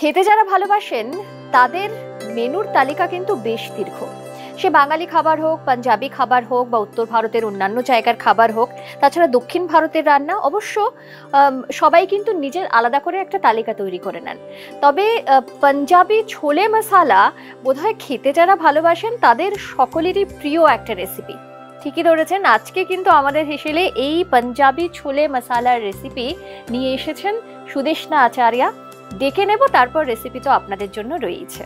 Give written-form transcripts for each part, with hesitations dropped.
খেতে যারা ভালোবাসেন তাদের মেনুর তালিকা কিন্তু বেশ দীর্ঘ। সে বাঙালি খাবার হোক, পাঞ্জাবি খাবার হোক, বা উত্তর ভারতের অন্যান্য জায়গার খাবার হোক, তাছাড়া দক্ষিণ ভারতের রান্না, অবশ্য সবাই কিন্তু নিজের আলাদা করে একটা তালিকা তৈরি করে নেন। তবে পাঞ্জাবি ছোলে মশালা বোধহয় খেতে যারা ভালোবাসেন তাদের সকলেরই প্রিয় একটা রেসিপি। ঠিকই ধরেছেন, আজকে কিন্তু আমাদের হেসেলে এই পাঞ্জাবি ছোলে মশালার রেসিপি নিয়ে এসেছেন সুদেষ্ণা আচার্যা। ডেকে নেব, তারপর রেসিপি তো আপনাদের জন্য রয়েছে।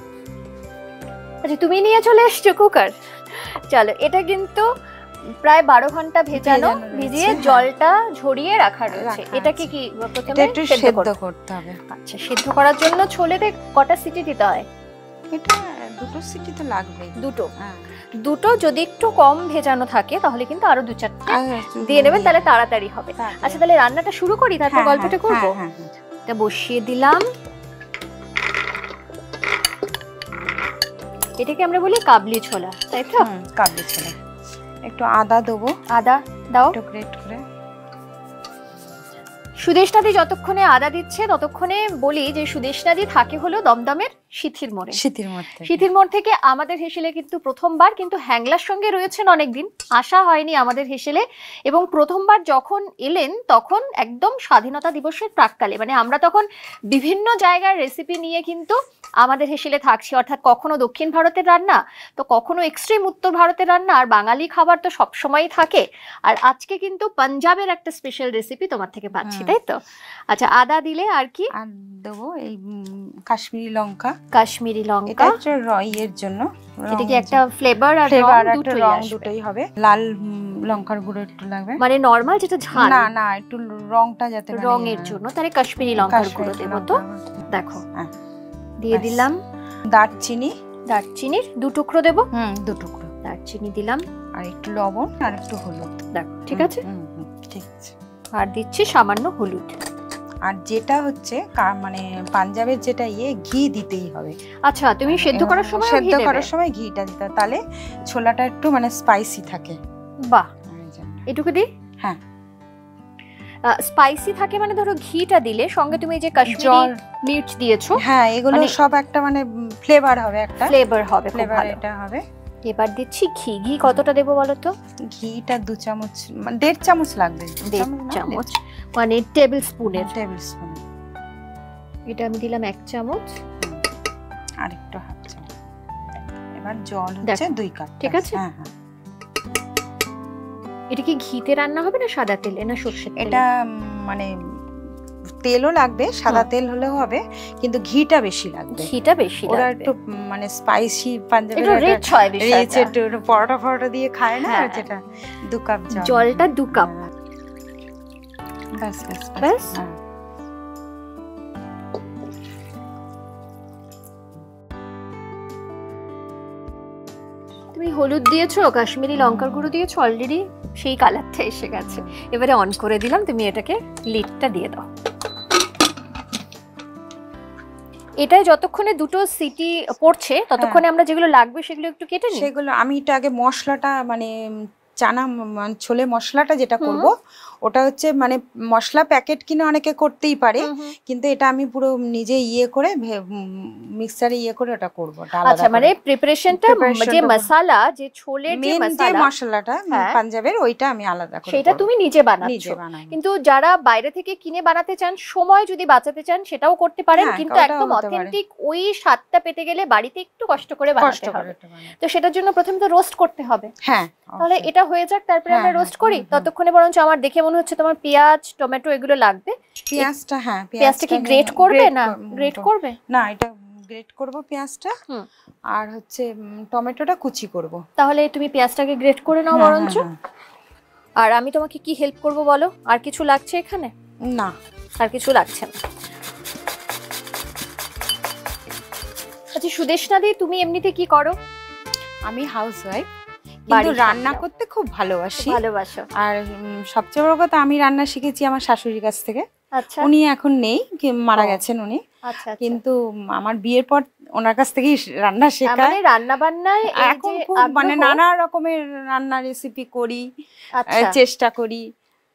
আচ্ছা, তুমি নিয়ে চলে এসছো কুকার। চলো, এটা কিন্তু প্রায় 12 ঘন্টা ভিজিয়ে জলটা ঝরিয়ে রাখা রয়েছে। এটাকে কি প্রথমে একটু সেদ্ধ করতে হবে? আচ্ছা, সেদ্ধ করার জন্য ছোলেতে কটা সিটি দিতে হয়? এটা 2 সিটি তো লাগবে। দুটো যদি একটু কম ভেজানো থাকে তাহলে কিন্তু আরো 2-4টা দিয়ে নেবেন, তাহলে তাড়াতাড়ি হবে। আচ্ছা, তাহলে রান্নাটা শুরু করি, তারপর গল্পটা করবো। এটা বসিয়ে দিলাম। এটাকে আমরা বলি কাবলি ছোলা, তাই তো? কাবলি ছোলা। একটু আদা দেবো। আদা দাও, একটু গ্রেট করে। সুদেষ্ণাদি যতক্ষণে আদা দিচ্ছে ততক্ষণে বলি যে সুদেষ্ণাদি থাকে হলো দমদমের সিথির মোড় থেকে আমাদের হেসেলে কিন্তু প্রথমবার, কিন্তু হ্যাংলার সঙ্গে রয়েছেন অনেকদিন, আসা হয়নি আমাদের হেসেলে। এবং প্রথমবার যখন এলেন তখন একদম স্বাধীনতা দিবসের প্রাক্কালে, মানে আমরা তখন বিভিন্ন জায়গার রেসিপি নিয়ে কিন্তু আমাদের হেসেলে থাকছি, অর্থাৎ কখনো দক্ষিণ ভারতের রান্না, তো কখনো এক্সট্রিম উত্তর ভারতের রান্না, আর বাঙালি খাবার তো সবসময়ই থাকে। আর আজকে কিন্তু পাঞ্জাবের একটা স্পেশাল রেসিপি তোমার থেকে পাচ্ছি, তাই তো? আচ্ছা, আদা দিলে আর কি? আর দেবো এই কাশ্মীরি লঙ্কা। এটা এর জন্য, এটা কি একটা ফ্লেভার আর রং দুটোই হবে। লাল লঙ্কার গুঁড়ো একটু লাগবে, মানে নরমাল যেটা ঝাল না, একটু রংটা যাতে রঙের জন্য, তাহলে কাশ্মীরি লঙ্কার গুঁড়ো দেবো। তো দেখো, দিয়ে দিলাম দারচিনির 2 টুকরো দেবো। 2 টুকরো দারচিনি দিলাম, আর একটু লবণ আর একটু হলুদ। দেখো, ঠিক আছে? ঠিক আছে। আর দিচ্ছি সামান্য হলুদ। আর যেটা হচ্ছে মানে পাঞ্জাবের যেটা ঘি দিতেই হবে। আচ্ছা, তুমি সেদ্ধ করার সময় ঘিটা দিতে, তাহলে ছোলাটা একটু মানে স্পাইসি থাকে। বাহ, এটুকু দিই? হ্যাঁ, স্পাইসি থাকে মানে ধরো ঘিটা দিলে, সঙ্গে তুমি যে কাশ্মীরি মির্চ দিয়েছো, হ্যাঁ, এগুলো সব একটা মানে ফ্লেভার হবে, এটা হবে। এবার দিচ্ছি ঘি কতটা দেবো বলো তো? ঘিটা 2 চামচ, মানে 1.5 চামচ লাগবে। 1.5 চামচ মানে টেবিল স্পুনের। এটা আমি দিলাম 1 চামচ, আর একটু হাফ চামচ। এবার জল হচ্ছে 2 কাপ, ঠিক আছে? হ্যাঁ। এটা কি ঘিতে রান্না হবে না সাদা তেলে না সরষের তেলে? এটা মানে তেলও লাগবে, সাদা তেল হলেও হবে, কিন্তু ঘিটা বেশি লাগবে। ওরা একটু মানে স্পাইসি পাঞ্জাবি, একটু রিচ হয় বিষয়টা। একটু পরোটা দিয়ে খায় না, যেটা 2 কাপ জলটা 2 কাপ। ব্যাস। তুমি হলুদ দিয়েছো, কাশ্মীরি লঙ্কার গুঁড়ো দিয়েছো, অলরেডি সেই কালারটা এসে গেছে। এবারে অন করে দিলাম, তুমি এটাকে লিডটা দিয়ে দাও। এটাই যতক্ষণে 2টো সিটি পড়ছে ততক্ষণে আমরা যেগুলো লাগবে সেগুলো একটু কেটে নিই। সেগুলো আমি এটা আগে মশলাটা, মানে চানা ছোলে মশলাটা যেটা করব, ওটা হচ্ছে মানে মশলা প্যাকেট কিনে অনেকে করতেই পারে, কিন্তু এটা আমি পুরো নিজে করে মিক্সারে করে ওটা করব। আচ্ছা, মানে প্রিপারেশনটা, যে মশলা, যে ছোলের যে মশলাটা পাঞ্জাবের, ওইটা আমি আলাদা করে, সেটা তুমি নিজে বানাচ্ছো। কিন্তু যারা বাইরে থেকে কিনে বানাতে চান, সময় যদি বাঁচাতে চান, সেটাও করতে পারেন, কিন্তু একদম অথেন্টিক ওই স্বাদটা পেতে গেলে বাড়িতে একটু কষ্ট করে বানাতে হবে। তো সেটার জন্য প্রথমে তো রোস্ট করতে হবে। হ্যাঁ, তাহলে এটা হয়ে যাক, তারপরে আমরা রোস্ট করি। ততক্ষণে বরঞ্চ আমার দেখে মনে হচ্ছে তোমার পেঁয়াজ, টমেটো এগুলো লাগবে। পেঁয়াজটা কি গ্রেট করবে না গ্রেট করবে? না, এটা গ্রেট করব পেঁয়াজটা, আর হচ্ছে টমেটোটা কুচি করব। তাহলে তুমি পেঁয়াজটাকে গ্রেট করে নাও বরঞ্চ। আর আমি তোমাকে কি হেল্প করব বলো? আর কিছু লাগছে এখানে? না, আর কিছু লাগছে না। আচ্ছা সুদেষ্ণাদি, তুমি এমনিতে কি করো? আমি হাউসওয়াইফ, কিন্তু রান্না করতে খুব ভালোবাসো। আর সবচেয়ে বড় কথা, আমি রান্না শিখেছি আমার শাশুড়ির কাছ থেকে। আচ্ছা, উনি এখন নেই, মারা গেছেন উনি। কিন্তু আমার বিয়ের পর ওনার কাছ থেকেই রান্না শেখা। মানে রান্না বান্নায় এখন খুব মানে নানা রকমের রান্না রেসিপি করি, চেষ্টা করি।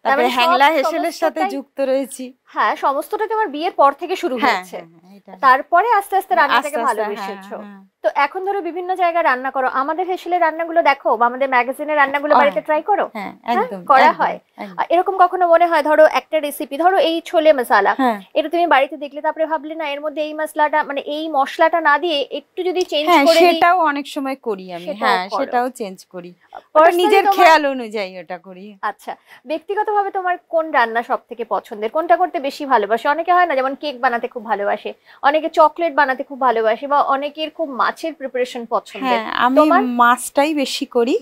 তারপরে হ্যাংলা হেসেলের সাথে যুক্ত রয়েছি। হ্যাঁ, সমস্তটা তোমার বিয়ের পর থেকে শুরু হয়েছে। সেটাই। তারপরে আস্তে আস্তে রান্নাটাকে আস্তে আস্তে, ভালোবেসেছো। হ্যাঁ, হ্যাঁ। তো এখন ধরো বিভিন্ন জায়গায় রান্না করো, আমাদের হেসেলের রান্নাগুলো দেখো বা আমাদের ম্যাগাজিনের রান্নাগুলো বাড়িতে ট্রাই করো। হ্যাঁ, হ্যাঁ, একদম করা একদম, হয়। একদম। এরকম কখনো মনে হয় ধরো একটা রেসিপি, ধরো এই ছোলে মশলা, হ্যাঁ এটা তুমি বাড়িতে দেখলে তারপরে ভাবলে না এর মধ্যে এই মশলাটা মানে এই মশলাটা না দিয়ে একটু যদি চেঞ্জ হ্যাঁ, করে দিই, সেটাও অনেক সময় করি আমি। সেটাও হ্যাঁ, করো। সেটাও চেঞ্জ করি। ওটা Personally নিজের তোমার- খেয়াল অনুযায়ী ওটা করি। আচ্ছা, ব্যক্তিগতভাবে তোমার কোন রান্না সব থেকে পছন্দের, কোনটা করতে বেশি ভালোবাসে? অনেকে হয় না যেমন কেক বানাতে খুব ভালোবাসে, অনেকে চকলেট বানাতে খুব ভালোবাসে, বা অনেকের খুব মাছের প্রিপারেশন পছন্দের। হ্যাঁ, আমি তোমার? মাছটাই বেশি করি।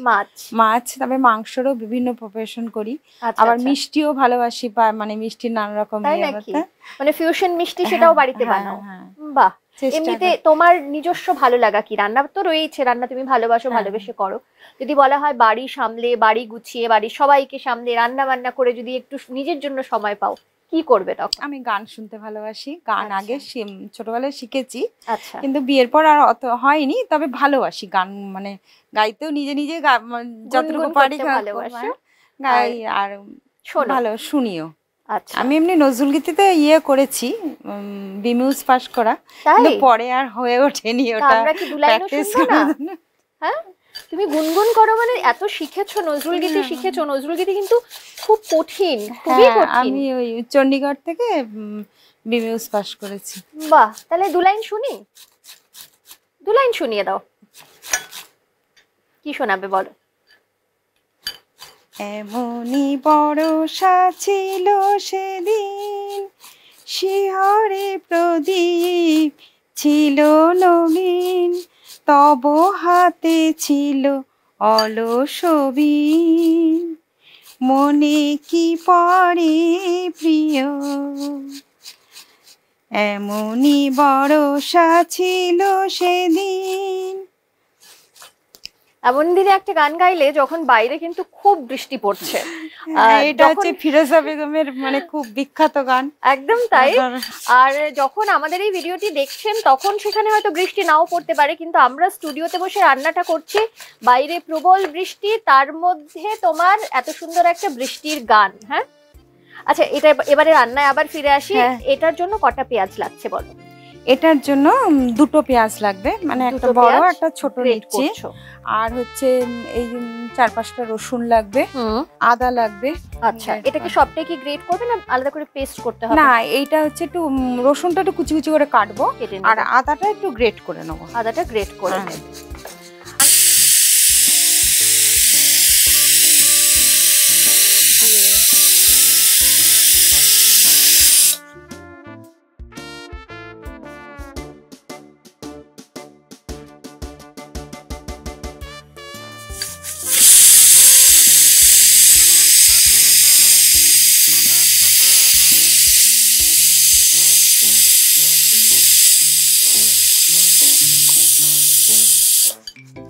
মাছ। তবে মাংসেরও বিভিন্ন প্রিপারেশন করি। আচ্ছা, আবার আচ্ছা। মিষ্টিও ভালোবাসি, মানে মিষ্টির নানা রকম তাই ইয়ে নাকি? করতে। মানে ফিউশন মিষ্টি হ্যাঁ, সেটাও বাড়িতে হ্যাঁ, বানাও? হ্যাঁ। বাহ। চেষ্টা এমনিতে করি। তোমার নিজস্ব ভালো লাগা কি? রান্না তো রয়েছে, রান্না তুমি ভালোবাসো, হ্যাঁ। ভালোবেসে করো। যদি বলা হয় বাড়ি সামলে, বাড়ি গুছিয়ে, বাড়ির সবাইকে সামলে রান্না বান্না করে যদি একটু নিজের জন্য সময় পাও, কি করবে তখন? আমি গান শুনতে ভালোবাসি। গান আচ্ছা। আগে ছোটবেলায় শিখেছি, আচ্ছা। কিন্তু বিয়ের পর আর অত হয়নি। তবে ভালোবাসি গান, মানে গাইতেও নিজে নিজে যতটুকু গুনগুন পারি করতে ভালোবাসো? গাই, আর শোনো। ভালো শুনিও। আচ্ছা, আমি এমনি নজরুল গীতিতে করেছি, বিমিউজ পাস করা, তাই? কিন্তু পরে আর হয়ে ওঠেনি তা ওটা। আমরা কি দু লাইনও প্র্যাকটিস শুনবো না? হ্যাঁ, তুমি গুনগুন করো মানে এত শিখেছো, নজরুল গীতি শিখেছো। নজরুল গীতি কিন্তু খুব কঠিন, খুবই হ্যাঁ, কঠিন। আমি ওই চণ্ডীগড় থেকে বিমিউজ পাস করেছি। বাহ, তাহলে দু লাইন শুনি, দু লাইন শুনিয়ে দাও। কি শোনাবে বলো? এমনি বরষা ছিল সেদিন, শিহরে প্রদীপ ছিল নবীন, তব হাতে ছিল অলসবীন, মনে কি পড়ে প্রিয়, এমনি বরষা ছিল সেদিন। এমন দিনে একটা গান গাইলে যখন বাইরে কিন্তু খুব বৃষ্টি পড়ছে। এটা হচ্ছে ফিরোজা বেগমের মানে খুব বিখ্যাত গান। একদম তাই। আর যখন আমাদের এই ভিডিওটি দেখছেন তখন সেখানে হয়তো বৃষ্টি নাও পড়তে পারে, কিন্তু আমরা স্টুডিওতে বসে রান্নাটা করছি, বাইরে প্রবল বৃষ্টি, তার মধ্যে তোমার এত সুন্দর একটা বৃষ্টির গান। হ্যাঁ, আচ্ছা, এটা এবারে রান্নায় আবার ফিরে আসি। হ্যাঁ। এটার জন্য কটা পেঁয়াজ লাগছে বলো? এটার জন্য দুটো পেঁয়াজ লাগবে, মানে একটা দুটো বড় পেঁয়াজ একটা ছোট গ্রেট নিচ্ছি। করছো। আর হচ্ছে এই 4-5টা রসুন লাগবে, আদা লাগবে। আচ্ছা, এটাকে সবটাই কি গ্রেট করবে না আলাদা করে পেস্ট করতে হবে? না, এইটা হচ্ছে একটু রসুনটা একটু কুচি কুচি করে কাটবো, কেটে আর নেবো। আদাটা একটু গ্রেট করে নেবো। আদাটা গ্রেট করে হ্যাঁ। নেবে।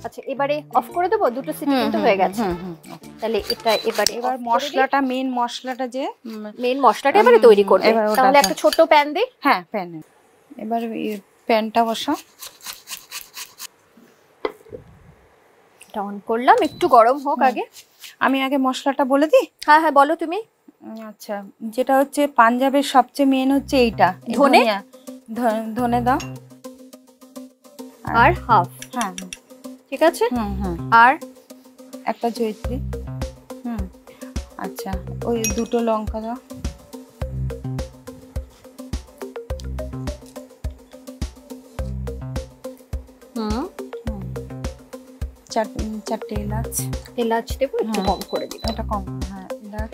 আচ্ছা, এবারে অফ করে দেবো, দুটো সিটি কিন্তু হয়ে গেছে। তাহলে এটা এবার মশলাটা, মেন মশলাটা যে মেন মশলাটা এবারে তৈরি করবে। এবার ওটা তাহলে একটা ছোট প্যান দে। হ্যাঁ, প্যানে। এবার প্যানটা বসাও। এটা অন করলাম, একটু গরম হোক আগে। আমি আগে মশলাটা বলে দিই। হ্যাঁ হ্যাঁ, বলো তুমি। আচ্ছা, যেটা হচ্ছে পাঞ্জাবের সবচেয়ে মেন হচ্ছে এইটা, ধনে। ধনে দাও। আর হাফ। হ্যাঁ, ঠিক আছে। আর একটা জয়িত্রী। আচ্ছা, ওই দুটো লঙ্কা দাও। চারটে এলাচ। এলাচ দেবো, একটু কম করে দিই। এটা কম, হ্যাঁ এলাচ।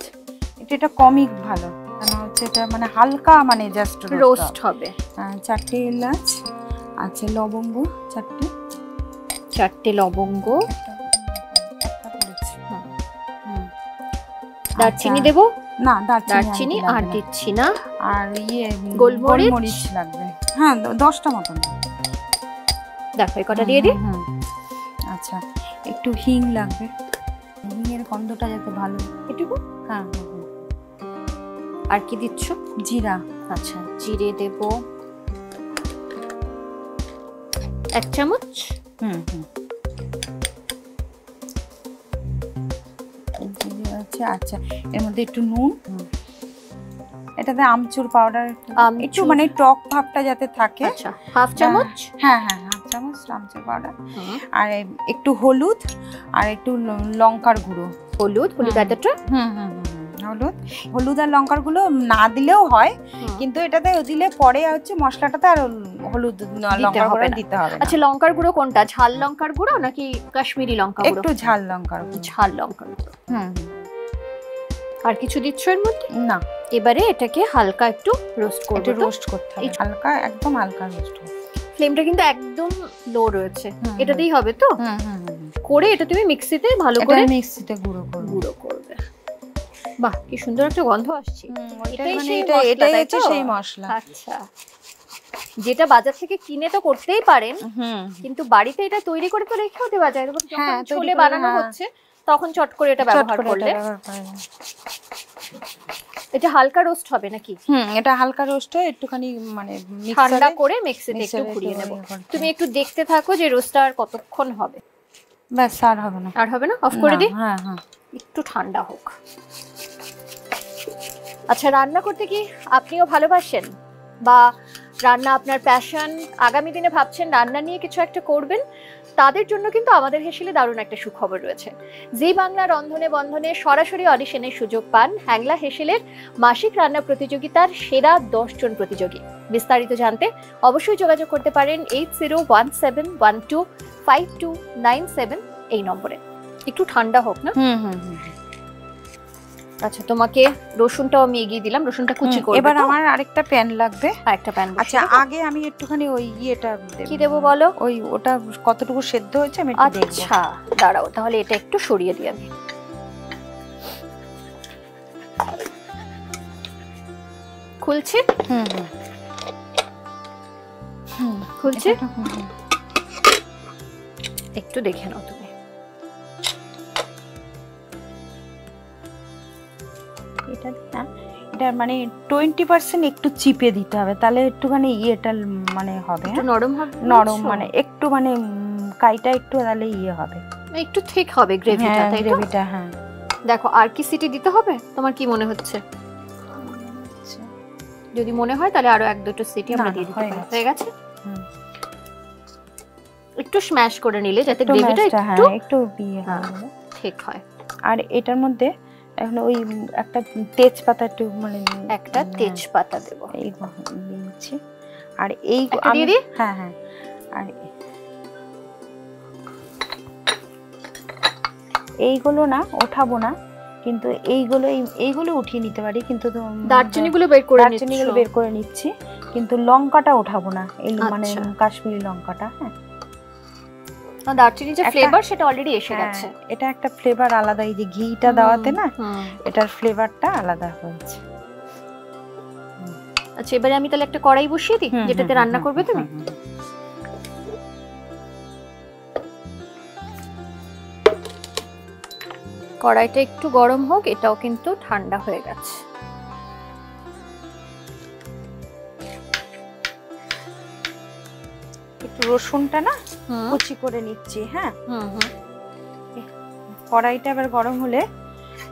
এটা কমই ভালো, কেন হচ্ছে এটা মানে হালকা, মানে জাস্ট রোস্ট হবে। হ্যাঁ, 4টে এলাচ। আচ্ছা, লবঙ্গ 4টে লবঙ্গ। একটা করেছি। দারচিনি দেবো? না, দারচিনি আর দিচ্ছি না। আর গোলমরিচ লাগবে। হ্যাঁ, 10টা মতন। দেখো, এই কটা দিয়ে দিই। আচ্ছা, একটু হিং লাগবে, হিংয়ের গন্ধটা যাতে ভালো। এটুকু? হ্যাঁ। আর কি দিচ্ছ? জিরা। আচ্ছা, জিরে দেব 1 চামচ। আচ্ছা, এর মধ্যে একটু নুন, এটাতে আমচুর পাউডার একটু আমচুর। মানে টক ভাবটা যাতে থাকে। আচ্ছা, হাফ চামচ। হ্যাঁ হ্যাঁ, হাফ চামচ আমচুর পাউডার, আর একটু হলুদ, আর একটু লঙ্কার গুঁড়ো। হলুদ এতটা। হলুদ আর লঙ্কার গুঁড়ো না দিলেও হয়, কিন্তু এটাতে দিলে পরে হচ্ছে মশলাটাতে আর হলুদ লঙ্কার গুঁড়ো দিতে হবে। আচ্ছা, লঙ্কার গুঁড়ো কোনটা, ঝাল লঙ্কার গুঁড়ো নাকি কাশ্মীরি লঙ্কা গুঁড়ো? একটু ঝাল লঙ্কার গুঁড়ো। ঝাল লঙ্কার গুঁড়ো। আর কিছু দিচ্ছ এর মধ্যে না? এবারে এটাকে হালকা একটু রোস্ট করতে হবে, হালকা, একদম হালকা রোস্ট। ফ্লেমটা কিন্তু একদম লো রয়েছে, এটাতেই হবে তো? করে এটা তুমি মিক্সিতে ভালো করে গুঁড়ো করবে। বাহ, কি সুন্দর একটা গন্ধ আসছে। এটাই হচ্ছে সেই মশলা। আচ্ছা, যেটা বাজার থেকে কিনে তো করতেই পারেন, কিন্তু বাড়িতে এটা তৈরি করে তো রেখেও দেওয়া যায়। যখন ছোলে বানানো হচ্ছে তখন চট করে এটা ব্যবহার করলে। এটা হালকা রোস্ট হবে নাকি? এটা হালকা রোস্ট হয়, একটুখানি মানে ঠান্ডা করে মিক্সিতে একটু ঘুরিয়ে নেব। তুমি একটু দেখতে থাকো যে রোস্টটা আর কতক্ষণ হবে। ব্যাস, আর হবে না। আর হবে না, অফ করে দিই। হ্যাঁ হ্যাঁ, একটু ঠান্ডা হোক। আচ্ছা, রান্না করতে কি আপনিও ভালোবাসেন, বা রান্না আপনার প্যাশন, আগামী দিনে ভাবছেন রান্না নিয়ে কিছু একটা করবেন, তাদের জন্য কিন্তু আমাদের হেসেলে দারুণ একটা সুখবর রয়েছে। জি বাংলা রন্ধনে বন্ধনে সরাসরি অডিশনের সুযোগ পান হ্যাংলা হেসেলের মাসিক রান্না প্রতিযোগিতার সেরা 10 জন প্রতিযোগী। বিস্তারিত জানতে অবশ্যই যোগাযোগ করতে পারেন 8017125297 এই নম্বরে। একটু ঠান্ডা হোক না? আচ্ছা, তোমাকে রসুনটাও আমি এগিয়ে দিলাম, রসুনটা কুচি করব। এবার আমার আরেকটা প্যান লাগবে। আরেকটা প্যান। আচ্ছা, আগে আমি একটুখানি ওই ইয়েটা কি দেব বলো? ওটা কতটুকু সেদ্ধ হয়েছে আমি একটু দেখব। আচ্ছা দাঁড়াও, তাহলে এটা একটু সরিয়ে দিই আমি। খুলছে? খুলছে, একটু দেখে নাও তুমি। এটা মানে 20% একটু চিপে দিতে হবে, তাহলে একটুখানি ইয়েটা মানে হবে, নরম হবে। নরম মানে একটু মানে কাইটা একটু, তাহলে ইয়ে হবে, একটু ঠিক হবে গ্রেভিটা, তাই তো? গ্রেভিটা, হ্যাঁ। দেখো, আর কি সিটি দিতে হবে তোমার কি মনে হচ্ছে? যদি মনে হয় তাহলে আরো 1-2টো সিটি আমরা দিয়ে দিতে পারি। হয়ে গেছে। একটু স্ম্যাশ করে নিলে যাতে গ্রেভিটা একটু ইয়ে হয়, ঠিক হয়। আর এটার মধ্যে এখন ওই একটা তেজপাতা, একটু মানে একটা তেজপাতা দেব, এই দিচ্ছি। আর এই হ্যাঁ হ্যাঁ, আর এইগুলো না ওঠাবো না, কিন্তু এইগুলো উঠিয়ে নিতে পারি, কিন্তু দারচিনিগুলো বের করে নিচ্ছি, কিন্তু লঙ্কাটা ওঠাবো না, এই মানে কাশ্মীরি লঙ্কাটা। হ্যাঁ, দারচিনি যে ফ্লেভার সেটা অলরেডি এসে গেছে, এটা একটা ফ্লেভার আলাদা, এই যে ঘিটা দেওয়াতে না, এটার ফ্লেভারটা আলাদা হয়েছে। আচ্ছা, এবারে আমি তাহলে একটা কড়াই বসিয়ে দিই যেটাতে রান্না করবে তুমি। কড়াইটা একটু গরম হোক, এটাও কিন্তু ঠান্ডা হয়ে গেছে। একটু রসুনটা না কুচি করে নিচ্ছি। হ্যাঁ, কড়াইটা এবার গরম হলে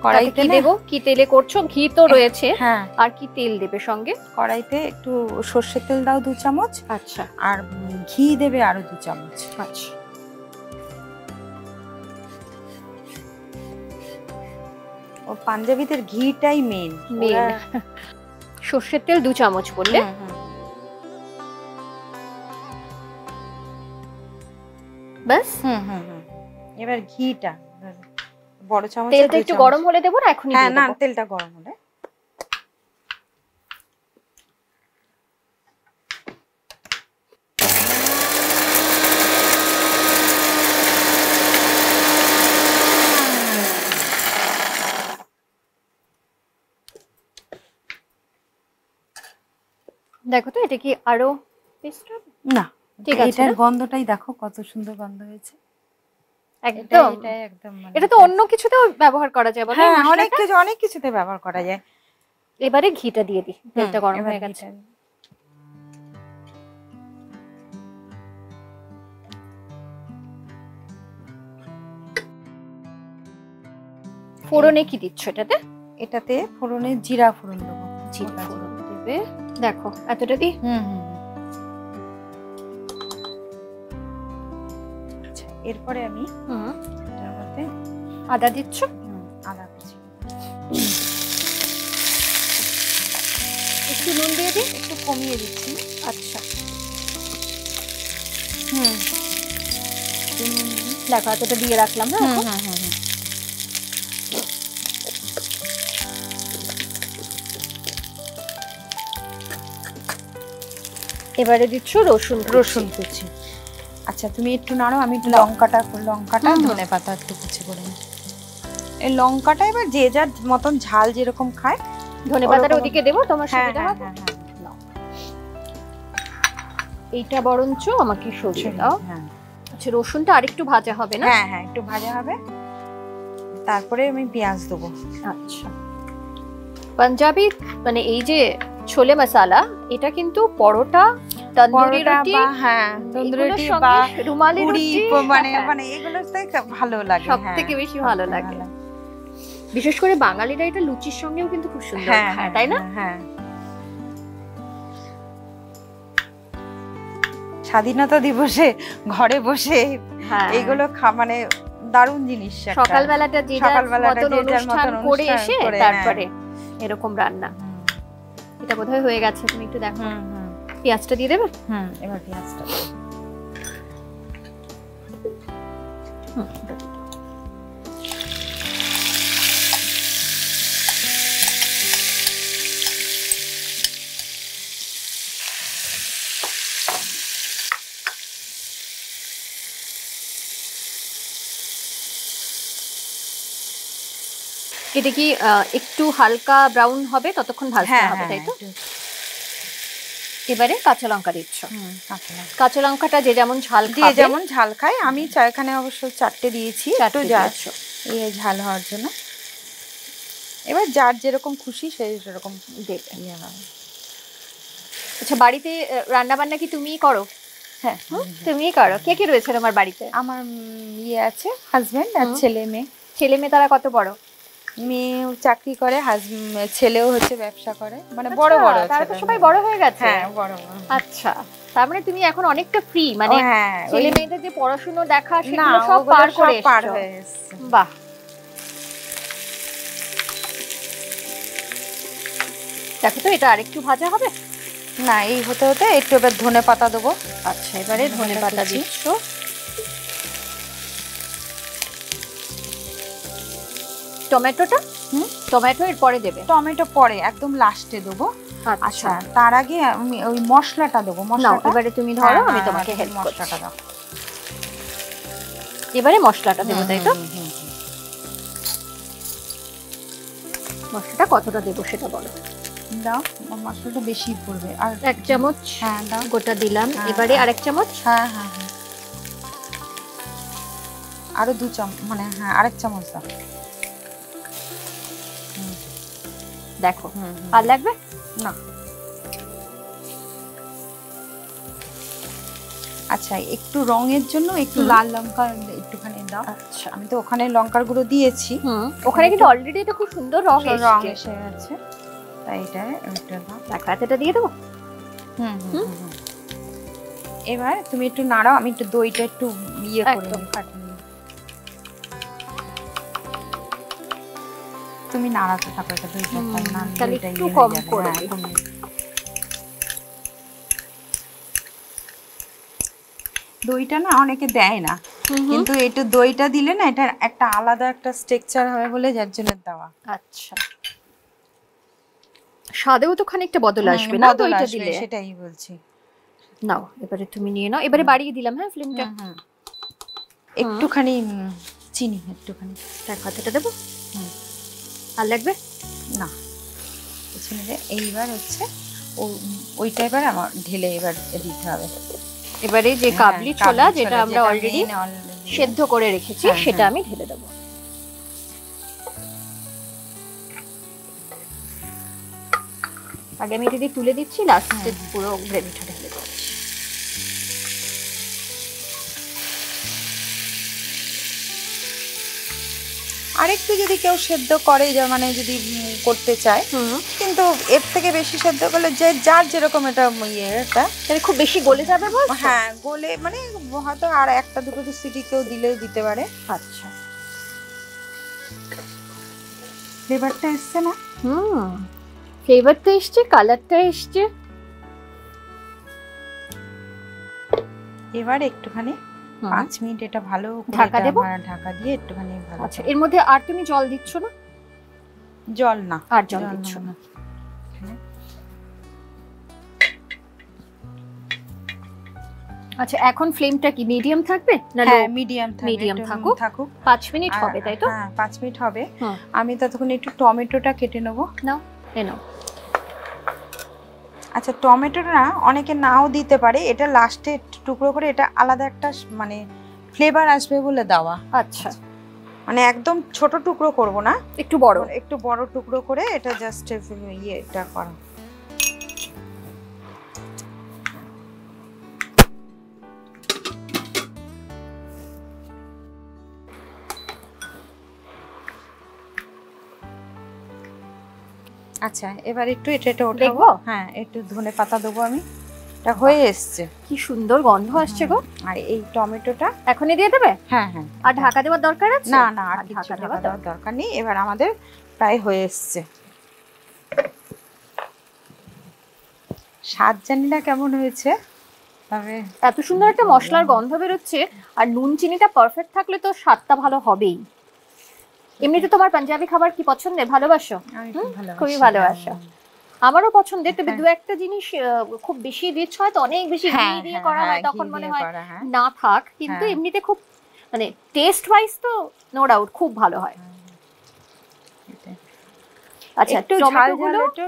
কড়াইতে দেব। কি তেলে করছো? ঘি তো রয়েছে, আর কি তেল দেবে সঙ্গে? কড়াইতে একটু সর্ষের তেল দাও 2 চামচ। আচ্ছা, আর ঘি দেবে আরো 2 চামচ। আচ্ছা, ও পাঞ্জাবিদের ঘিটাই মেন। সর্ষের তেল 2 চামচ বললে? বাস। এবার ঘিটা বড় চামচ। তেলটা একটু গরম হলে দেব না এখনই? হ্যাঁ, না, তেলটা গরম হলে। দেখো তো এটা কি আরো পেস্ট হবে? না, ঠিক আছে। এটার গন্ধটাই দেখো কত সুন্দর গন্ধ হয়েছে। একদম, মানে এটা তো অন্য কিছুতেও ব্যবহার করা যায় বলো? হ্যাঁ, অনেক কিছুতে ব্যবহার করা যায়। এবারে ঘিটা দিয়ে দিই, তেলটা গরম হয়ে গেছে। ফোড়নে কি দিচ্ছ এটাতে? এটাতে ফোড়নে জিরা ফোড়ন দেবো। জিরা ফোড়ন দেবে, দেখো এতটা দি। আচ্ছা, এরপরে আমি এটার মধ্যে আদা দিচ্ছ? আদা কুচি, একটু নুন দিয়ে দিই, একটু কমিয়ে দিচ্ছি। আচ্ছা একটু নুন দিই। দেখো এতটা দিয়ে রাখলাম। হ্যাঁ এবারে দিচ্ছ রসুন কুচি। আচ্ছা তুমি একটু নাড়ো, আমি একটু লঙ্কাটা ধনে পাতা একটু কুচি করে নিই। এই লঙ্কাটা এবার যে যার মতন ঝাল যেরকম খায়, ধনে পাতাটা ওদিকে দেবো, তোমার সুবিধা হবে। এইটা বরঞ্চ আমাকে সরিয়ে দাও। আচ্ছা রসুনটা আরেকটু ভাজা হবে না? হ্যাঁ একটু ভাজা হবে, তারপরে আমি পেঁয়াজ দেবো। আচ্ছা পাঞ্জাবি মানে এই যে ছোলে মশলা, এটা কিন্তু পরোটা, তন্দুরি রুটি, তন্দুরি রুটি বা রুমালি রুটি মানে এগুলোতে ভালো লাগে, সবথেকে বেশি ভালো লাগে। বিশেষ করে বাঙালিরা এটা লুচির সঙ্গেও কিন্তু খুব সুন্দর খায়, তাই না? স্বাধীনতা দিবসে ঘরে বসে এইগুলো মানে দারুণ জিনিস। সকালবেলাটা যে যার মতন করে এসে তারপরে এরকম রান্না। এটা বোধহয় হয়ে গেছে, তুমি একটু দেখো। পেঁয়াজটা দিয়ে দেবে? এবার পেঁয়াজটা এটা কি একটু হালকা ব্রাউন হবে ততক্ষণ ভাজতে হবে, তাই তো? এবারে কাঁচা লঙ্কা দিচ্ছ। কাঁচা লঙ্কাটা যে যেমন ঝাল খায়, আমি এখানে অবশ্য 4টে দিয়েছি, একটু ঝাল হওয়ার জন্য। এবার যার যেরকম খুশি সেই সেরকম দেবে। আচ্ছা বাড়িতে রান্না বান্না কি তুমিই করো? হ্যাঁ তুমিই করো। কে কে রয়েছে তোমার বাড়িতে? আমার আছে, হাজবেন্ড আর ছেলে মেয়ে। ছেলে মেয়ে তারা কত বড়? মেয়ে চাকরি করে, ছেলেও হচ্ছে ব্যবসা করে, মানে বড় বড়। তারা তো সবাই বড় হয়ে গেছে। হ্যাঁ বড় বড়। আচ্ছা তার মানে তুমি এখন অনেকটা ফ্রি, মানে ছেলে মেয়েদের যে পড়াশোনা দেখা সেগুলো সব পার করে এসেছো। বাহ। দেখো তো এটা আরেকটু ভাজা হবে না, এই হতে হতে একটু এবার ধনে পাতা দেবো। আচ্ছা এবারে ধনে পাতা দিচ্ছ। টমেটোটা? টমেটো এর পরে দেবে? টমেটো পরে একদম লাস্টে দেবো। আচ্ছা তার আগে আমি ওই মশলাটা দেবো। মশলাটা এবারে তুমি ধরো, আমি তোমাকে হেল্প করছি। মশলাটা দাও। এবারে মশলাটা দেবো, তাই তো? মশলাটা কতটা দেবো সেটা বলো। দাও, মশলাটা বেশি পড়বে। আর 1 চামচ। হ্যাঁ দাও, গোটা দিলাম। এবারে আরেক চামচ। হ্যাঁ আরো 2 চামচ, মানে আরেক চামচ দাও। দেখো আর লাগবে না। আচ্ছা একটু রঙের জন্য একটু লাল লঙ্কা একটুখানি দাও। আচ্ছা আমি তো ওখানে লঙ্কার গুঁড়ো দিয়েছি, ওখানে কিন্তু অলরেডি এটা খুব সুন্দর রং এসে গেছে, তাই এটা দাও। দেখো এটা দিয়ে দেবো। এবার তুমি একটু নাড়াও, আমি একটু দইটা একটু করে ফাটিয়ে। তুমি নাড়াতে থাকো, এটা দইটা তাহলে একটু কম করে। দইটা না অনেকে দেয় না, কিন্তু একটু দইটা দিলে না এটা একটা আলাদা একটা স্ট্রাকচার হবে বলে যার জন্য দেওয়া। আচ্ছা স্বাদেও তো খানিকটা বদল আসবে না দইটা দিলে? সেটাই বলছি। নাও এবারে তুমি নিয়ে নাও। এবারে বাড়িয়ে দিলাম ফ্লেমটা। একটুখানি চিনি, একটুখানি। তার কথাটা দেবো? আর লাগবে না, চিনি। এইবার হচ্ছে ওইটা এবার আমার ঢেলে এবার দিতে হবে। এবারে যে কাবলি ছোলা যেটা আমরা অলরেডি সেদ্ধ করে রেখেছি সেটা আমি ঢেলে দেবো। আগে আমি এটা দিয়ে তুলে দিচ্ছি, লাস্টে পুরো গ্রেভিটা ঢেলে দিচ্ছি। আরেকটু যদি কেউ সেদ্ধ করে, মানে যদি করতে চায়, কিন্তু এর থেকে বেশি সেদ্ধ করলে যে যার যেরকম এটা এটা খুব বেশি গলে যাবে বলছো? হ্যাঁ, গলে মানে হয়তো আর একটা দুটো সিটি কেউ দিলেও দিতে পারে। আচ্ছা, ফ্লেভারটা এসছে না? ফ্লেভারটা এসছে, কালারটা এসছে। এবার একটুখানি 5 মিনিট এটা ভালো ঢাকা দেব, ঢাকা দিয়ে একটুখানি ভালো। আচ্ছা, এর মধ্যে আর তুমি জল দিচ্ছ না? জল না, আর জল দিচ্ছ না। আচ্ছা, এখন ফ্লেমটা কি মিডিয়াম থাকবে না লো? হ্যাঁ, মিডিয়াম থাকুক। 5 মিনিট হবে, তাই তো? হ্যাঁ, 5 মিনিট হবে। আমি ততক্ষণ একটু টমেটোটা কেটে নেব। নাও, নাও। আচ্ছা, টমেটোটা না অনেকে নাও দিতে পারে, এটা লাস্টে টুকরো করে, এটা আলাদা একটা মানে ফ্লেভার আসবে বলে দেওয়া। আচ্ছা, মানে একদম ছোট টুকরো করব না, একটু বড় টুকরো করে এটা জাস্ট এটা করা। আচ্ছা, এবার একটু এটা ওঠাবো। হ্যাঁ, একটু ধনে পাতা দেবো আমি। এটা হয়ে এসছে, কি সুন্দর গন্ধ আসছে গো। আর এই টমেটোটা এখনই দিয়ে দেবে? হ্যাঁ। আর ঢাকা দেওয়ার দরকার আছে? না, আর ঢাকা দেওয়ার দরকার নেই। এবার আমাদের প্রায় হয়ে এসছে। স্বাদ জানি না কেমন হয়েছে, তবে এত সুন্দর একটা মশলার গন্ধ বেরোচ্ছে, আর নুন চিনিটা পারফেক্ট থাকলে তো স্বাদটা ভালো হবেই। এমনিতে তোমার পাঞ্জাবি খাবার কি পছন্দের, ভালোবাসো? খুবই ভালোবাসো। আমারও পছন্দের, তবে দু একটা জিনিস খুব বেশি রিচ হয় তো, অনেক বেশি ঘি দিয়ে করা হয়, তখন মনে হয় না থাক, কিন্তু এমনিতে খুব মানে টেস্ট ওয়াইজ তো নো ডাউট খুব ভালো হয়। আচ্ছা,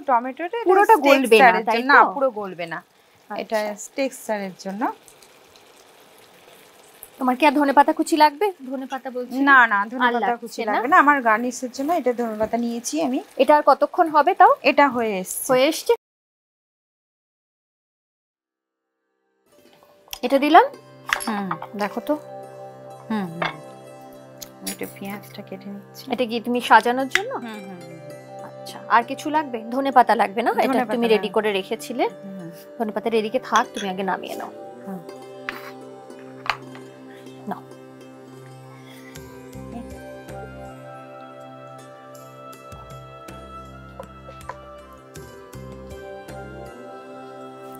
টমেটোটা পুরোটা গলবে না, তাই না? না, পুরো গলবে না, এটা টেক্সচারের জন্য। তোমার কি আর ধনেপাতা কুচি লাগবে? ধনেপাতা বলছি না, ধনেপাতা কুচি লাগবে না, আমার গার্নিশের জন্য এটা ধনেপাতা নিয়েছি আমি। এটা আর কতক্ষণ হবে তাও? এটা হয়ে এসছে। এটা দিলাম। দেখো তো। এটা পেঁয়াজটা কেটে নিচ্ছি। এটা কি তুমি সাজানোর জন্য? আচ্ছা, আর কিছু লাগবে? ধনেপাতা লাগবে না? এটা তুমি রেডি করে রেখেছিলে। ধনেপাতা রেডিকে থাক, তুমি আগে নামিয়ে নাও। নাও।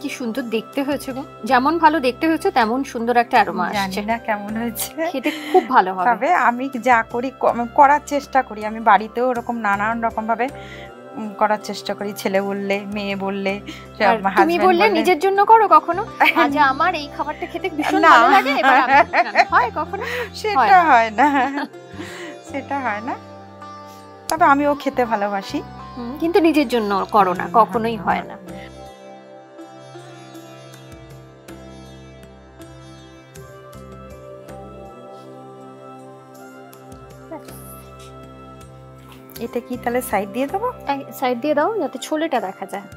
কি সুন্দর দেখতে হয়েছে গো, যেমন ভালো দেখতে হয়েছে তেমন সুন্দর একটা অ্যারোমা আসছে। জানি না কেমন হয়েছে, খেতে খুব ভালো হবে। তবে আমি যা করি করার চেষ্টা করি, আমি বাড়িতেও এরকম নানান রকম ভাবে করার চেষ্টা করি। ছেলে বললে, মেয়ে বললে, তুমি বললে নিজের জন্য করো কখনো? আজ আমার এই খাবারটা খেতে ভীষণ ভালো লাগে, এবার আমি হয় কখনো? সেটা হয় না, সেটা হয় না, তবে আমিও খেতে ভালোবাসি, কিন্তু নিজের জন্য করো না, কখনোই হয় না। এটা কি তাহলে সাইড দিয়ে দেবো? সাইড দিয়ে দাও, যাতে ছোলেটা দেখা যায়।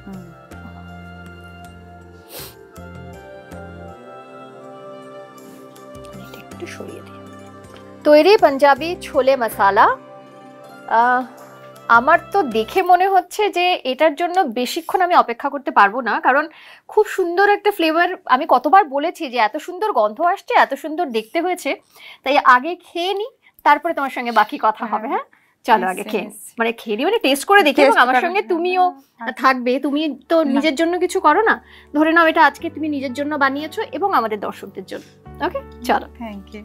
একটু সরিয়ে দিই। তৈরি পাঞ্জাবি ছোলে মশালা। আমার তো দেখে মনে হচ্ছে যে এটার জন্য বেশিক্ষণ আমি অপেক্ষা করতে পারবো না, কারণ খুব সুন্দর একটা ফ্লেভার। আমি কতবার বলেছি যে এত সুন্দর গন্ধ আসছে, এত সুন্দর দেখতে হয়েছে, তাই আগে খেয়ে নি, তারপরে তোমার সঙ্গে বাকি কথা হবে। হ্যাঁ, চলো আগে খেয়ে মানে খেয়ে নি, মানে টেস্ট করে দেখি, এবং আমার সঙ্গে তুমিও থাকবে। তুমি তো নিজের জন্য কিছু করো না, ধরে নাও এটা আজকে তুমি নিজের জন্য বানিয়েছো এবং আমাদের দর্শকদের জন্য। ওকে, চলো। Thank you.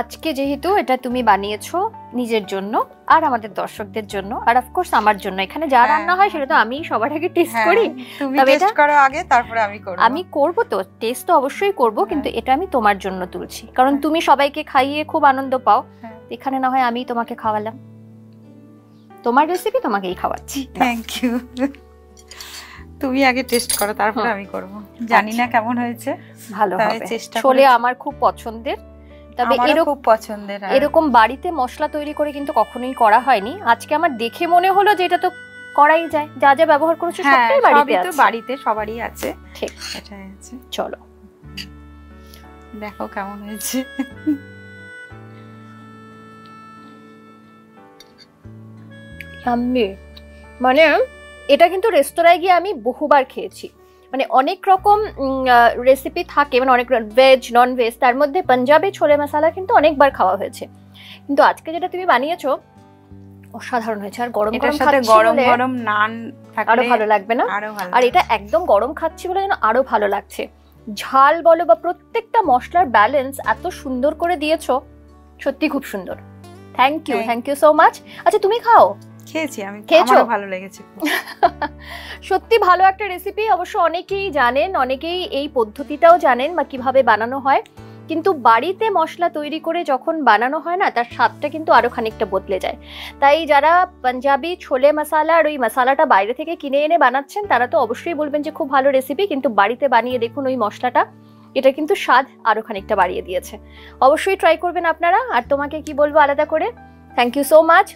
আজকে যেহেতু এটা তুমি বানিয়েছো নিজের জন্য আর আমাদের দর্শকদের জন্য, আর অফকোর্স আমার জন্য, এখানে যা রান্না হয় সেটা তো আমি সবার আগে টেস্ট করি। তুমি টেস্ট করো আগে, তারপরে আমি করব। আমি করব তো, টেস্ট তো অবশ্যই করব, কিন্তু এটা আমি তোমার জন্য তুলছি, কারণ তুমি সবাইকে খাইয়ে খুব আনন্দ পাও। এখানে না হয় আমি তোমাকে খাওয়ালাম, তোমার রেসিপি তোমাকেই খাওয়াচ্ছি। Thank you. তুমি আগে টেস্ট করো, তারপরে আমি করব। জানি না কেমন হয়েছে, ভালো হবে। ছোলে আমার খুব পছন্দের, তবে খুব পছন্দের। এরকম বাড়িতে মশলা তৈরি করে কিন্তু কখনোই করা হয়নি। আজকে আমার দেখে মনে হলো যে এটা তো করাই যায়, যা যা ব্যবহার করেছো সবটাই বাড়িতে আছে। বাড়িতে সবারই আছে, ঠিক এটাই আছে। চলো, দেখো কেমন হয়েছে। মানে এটা কিন্তু রেস্তোরাঁয় গিয়ে আমি বহুবার খেয়েছি, মানে অনেক রকম রেসিপি থাকে, মানে অনেক ভেজ নন ভেজ, তার মধ্যে পাঞ্জাবি ছোলে মশলা কিন্তু অনেকবার খাওয়া হয়েছে, কিন্তু আজকে যেটা তুমি বানিয়েছো অসাধারণ হয়েছে। আর গরম গরম খাচ্ছি গরম গরম নান আরো ভালো লাগবে না? আর এটা একদম গরম খাচ্ছি বলে যেন আরো ভালো লাগছে। ঝাল বলো বা প্রত্যেকটা মশলার ব্যালেন্স এত সুন্দর করে দিয়েছো, সত্যি খুব সুন্দর। Thank you so much. আচ্ছা তুমি খাও? খেয়েছি আমি, খেয়েছো? আমারও ভালো লেগেছে। সত্যি ভালো একটা রেসিপি, অবশ্য অনেকেই জানেন, অনেকেই এই পদ্ধতিটাও জানেন বা কিভাবে বানানো হয়, কিন্তু বাড়িতে মশলা তৈরি করে যখন বানানো হয় না, তার স্বাদটা কিন্তু আরো খানিকটা বদলে যায়। তাই যারা পাঞ্জাবি ছোলে মশলা আর ওই মশলাটা বাইরে থেকে কিনে এনে বানাচ্ছেন, তারা তো অবশ্যই বলবেন যে খুব ভালো রেসিপি, কিন্তু বাড়িতে বানিয়ে দেখুন ওই মশলাটা, এটা কিন্তু স্বাদ আরো খানিকটা বাড়িয়ে দিয়েছে। অবশ্যই ট্রাই করবেন আপনারা। আর তোমাকে কি বলবো আলাদা করে, থ্যাংক ইউ সো মাচ।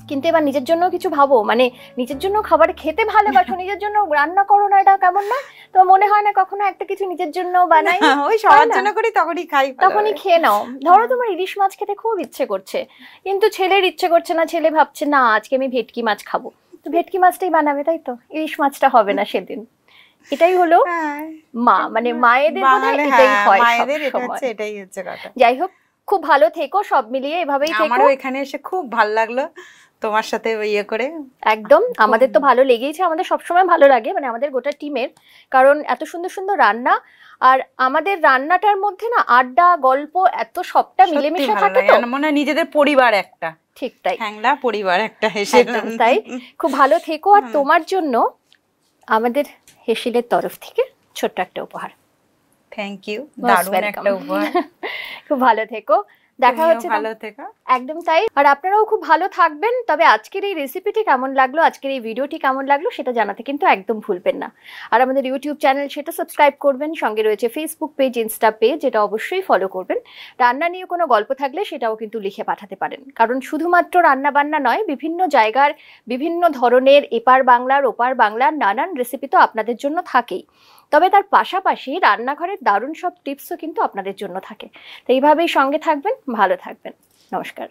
কিন্তু এবার নিজের জন্য কিছু ভাবো, মানে নিজের জন্য খাবার খেতে ভালোবাসো, নিজের জন্য রান্না করো না, এটা কেমন না? তো মনে হয় না কখনো একটা কিছু নিজের জন্য বানাই? ওই সবার জন্য করি, তখনই খাই, তখনই খেয়ে নাও। ধরো তোমার ইলিশ মাছ খেতে খুব ইচ্ছে করছে, কিন্তু ছেলের ইচ্ছে করছে না, ছেলে ভাবছে না আজকে আমি ভেটকি মাছ খাবো, তো ভেটকি মাছটাই বানাবে, তাই তো? ইলিশ মাছটা হবে না সেদিন। এটাই হলো মা, মানে মায়েদের এটাই হয়, এটাই হচ্ছে কথা। যাই হোক, খুব ভালো থেকো, সব মিলিয়ে এভাবেই থেকো। আমারও এখানে এসে খুব ভালো লাগলো তোমার সাথে ইয়ে করে। একদম, আমাদের তো ভালো লেগেইছে, আমাদের সবসময় ভালো লাগে, মানে আমাদের গোটা টিমের, কারণ এত সুন্দর সুন্দর রান্না, আর আমাদের রান্নাটার মধ্যে না আড্ডা গল্প এত সবটা মিলেমিশে থাকে, তো মনে হয় নিজেদের পরিবার একটা। ঠিক তাই, হ্যাংলা পরিবার একটা হেসেল। তাই খুব ভালো থেকো। আর তোমার জন্য আমাদের হেসেলের তরফ থেকে ছোট্ট একটা উপহার। থ্যাংক ইউ, দারুণ একটা উপহার। খুব ভালো থেকো, দেখা হচ্ছে। ভালো থেকো। একদম তাই। আর আপনারাও খুব ভালো থাকবেন। তবে আজকের এই রেসিপিটি কেমন লাগলো, আজকের এই ভিডিওটি কেমন লাগলো, সেটা জানাতে কিন্তু একদম ভুলবেন না। আর আমাদের ইউটিউব চ্যানেল, সেটা সাবস্ক্রাইব করবেন, সঙ্গে রয়েছে ফেসবুক পেজ, ইনস্টা পেজ, যেটা অবশ্যই ফলো করবেন। রান্না নিয়ে কোনো গল্প থাকলে সেটাও কিন্তু লিখে পাঠাতে পারেন, কারণ শুধুমাত্র রান্না বান্না নয়, বিভিন্ন জায়গার বিভিন্ন ধরনের এপার বাংলার ওপার বাংলার নানান রেসিপি তো আপনাদের জন্য থাকেই, তবে তার পাশাপাশি রান্নাঘরের দারুণ সব টিপসও কিন্তু আপনাদের জন্য থাকে। তো এইভাবেই সঙ্গে থাকবেন, ভালো থাকবেন। নমস্কার।